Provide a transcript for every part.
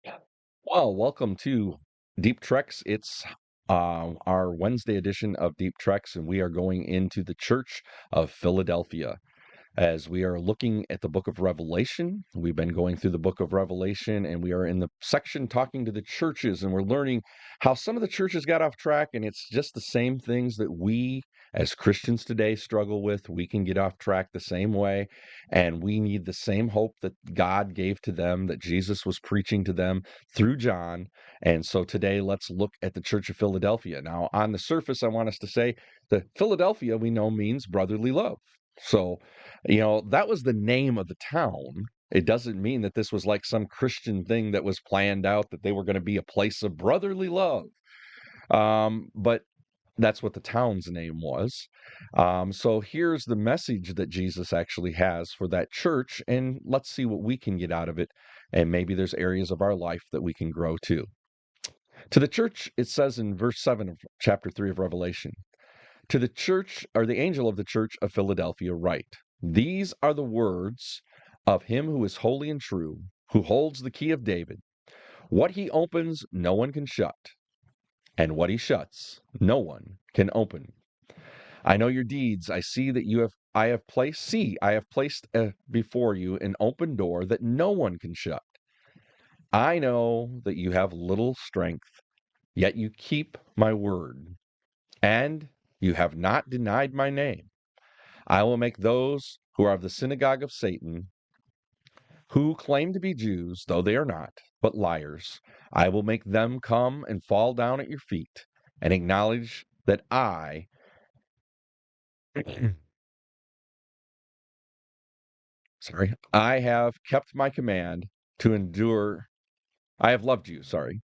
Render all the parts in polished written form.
Well, welcome to Deep Treks. It's our Wednesday edition of Deep Treks, and we are going into the Church of Philadelphia as we are looking at the book of Revelation. We've been going through the book of Revelation, and we are in the section talking to the churches, and we're learning how some of the churches got off track, and it's just the same things that we as Christians today struggle with. We can get off track the same way, and we need the same hope that God gave to them, that Jesus was preaching to them through John. And so today, let's look at the Church of Philadelphia. Now, on the surface, I want us to say that Philadelphia, we know, means brotherly love. So, that was the name of the town. It doesn't mean that this was like some Christian thing that was planned out, that they were going to be a place of brotherly love. But that's what the town's name was. So here's the message that Jesus actually has for that church, and let's see what we can get out of it. And maybe there's areas of our life that we can grow too. To the church, it says in verse 7 of chapter 3 of Revelation, to the church, or the angel of the church of Philadelphia, write, these are the words of him who is holy and true, who holds the key of David. What he opens, no one can shut, and what he shuts, no one can open. I know your deeds. I see that I have placed before you an open door that no one can shut. I know that you have little strength, yet you keep my word, and you have not denied my name. I will make those who are of the synagogue of Satan, who claim to be Jews, though they are not, but liars, I will make them come and fall down at your feet and acknowledge that I have kept my command to endure. I have loved you, sorry.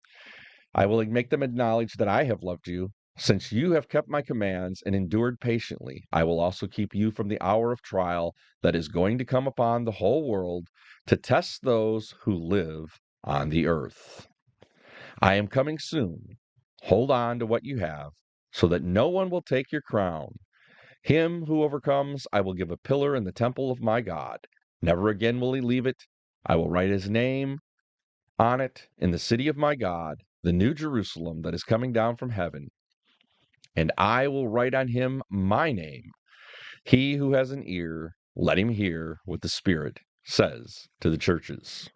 I will make them acknowledge that I have loved you. Since you have kept my commands and endured patiently, I will also keep you from the hour of trial that is going to come upon the whole world to test those who live on the earth. I am coming soon. Hold on to what you have, so that no one will take your crown. Him who overcomes, I will give a pillar in the temple of my God. Never again will he leave it. I will write his name on it in the city of my God, the new Jerusalem that is coming down from heaven, and I will write on him my name. He who has an ear, let him hear what the Spirit says to the churches.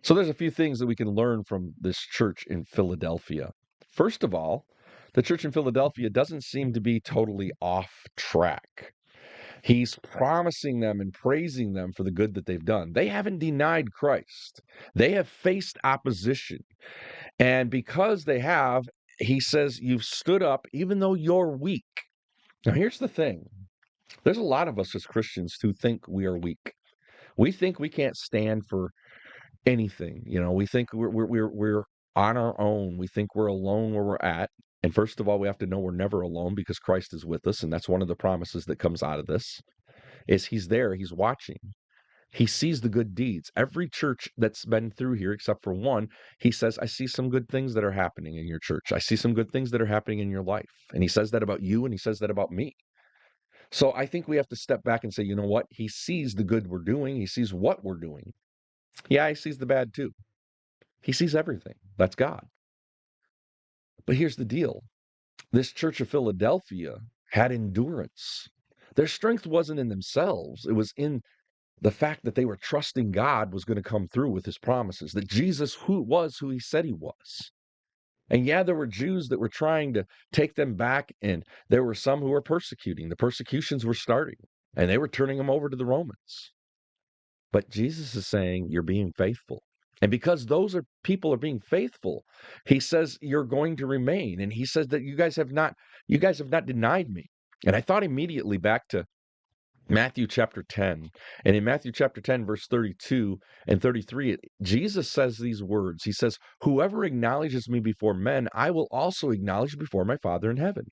So there's a few things that we can learn from this church in Philadelphia. First of all, the church in Philadelphia doesn't seem to be totally off track. He's promising them and praising them for the good that they've done. They haven't denied Christ. They have faced opposition. And because they have, he says, you've stood up even though you're weak. Now, here's the thing, there's a lot of us as Christians who think we are weak. We think we can't stand for anything. We think we're on our own. We think we're alone where we're at. And first of all, we have to know we're never alone because Christ is with us. And that's one of the promises that comes out of this is he's there, he's watching. He sees the good deeds. Every church that's been through here, except for one, he says, I see some good things that are happening in your church. I see some good things that are happening in your life. And he says that about you, and he says that about me. So I think we have to step back and say, you know what? He sees the good we're doing. He sees what we're doing. Yeah, he sees the bad too. He sees everything. That's God. But here's the deal. This church of Philadelphia had endurance. Their strength wasn't in themselves. It was in the fact that they were trusting God was going to come through with his promises, that Jesus who he said he was. And yeah, there were Jews that were trying to take them back, and there were some who were persecuting. The persecutions were starting, and they were turning them over to the Romans. But Jesus is saying, you're being faithful. And because people are being faithful, he says you're going to remain. And he says that you guys have not denied me. And I thought immediately back to Matthew chapter 10. And in Matthew chapter 10, verse 32 and 33, Jesus says these words. He says, whoever acknowledges me before men, I will also acknowledge before my Father in heaven.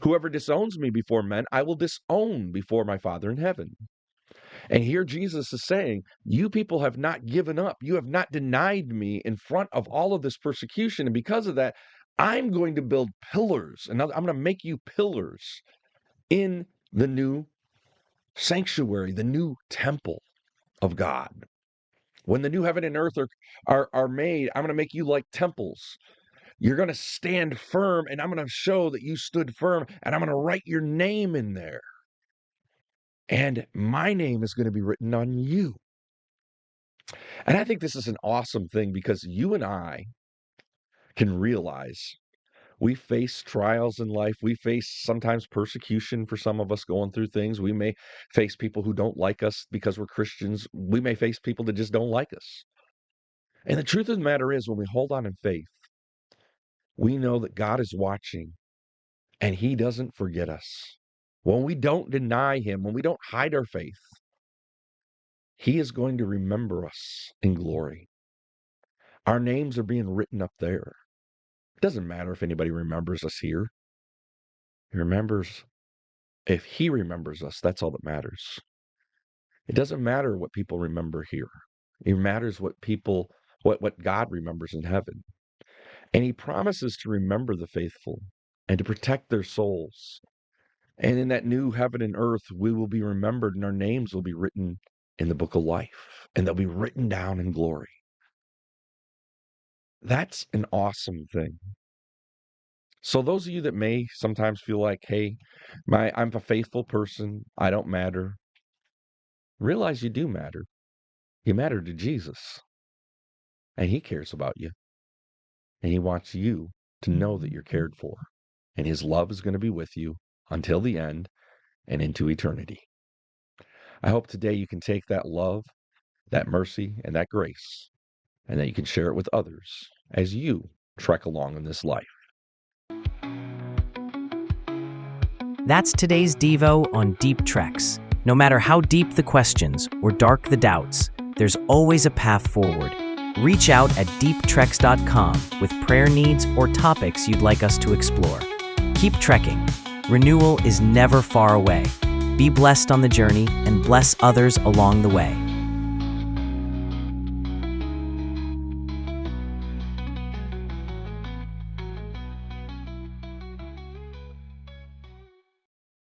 Whoever disowns me before men, I will disown before my Father in heaven. And here Jesus is saying, you people have not given up. You have not denied me in front of all of this persecution. And because of that, I'm going to build pillars. And I'm going to make you pillars in the new sanctuary, the new temple of God. When the new heaven and earth are made, I'm going to make you like temples. You're going to stand firm, and I'm going to show that you stood firm, and I'm going to write your name in there. And my name is going to be written on you. And I think this is an awesome thing because you and I can realize we face trials in life. We face sometimes persecution for some of us going through things. We may face people who don't like us because we're Christians. We may face people that just don't like us. And the truth of the matter is, when we hold on in faith, we know that God is watching and he doesn't forget us. When we don't deny him, when we don't hide our faith, he is going to remember us in glory. Our names are being written up there. It doesn't matter if anybody remembers us here. He remembers, if he remembers us, that's all that matters. It doesn't matter what people remember here. It matters what God remembers in heaven. And he promises to remember the faithful and to protect their souls. And in that new heaven and earth, we will be remembered and our names will be written in the book of life, and they'll be written down in glory. That's an awesome thing. So those of you that may sometimes feel like, hey, I'm a faithful person, I don't matter, realize you do matter. You matter to Jesus, and he cares about you, and he wants you to know that you're cared for, and his love is going to be with you until the end and into eternity. I hope today you can take that love, that mercy, and that grace, and that you can share it with others as you trek along in this life. That's today's Devo on Deep Treks. No matter how deep the questions or dark the doubts, there's always a path forward. Reach out at deeptreks.com with prayer needs or topics you'd like us to explore. Keep trekking. Renewal is never far away. Be blessed on the journey and bless others along the way.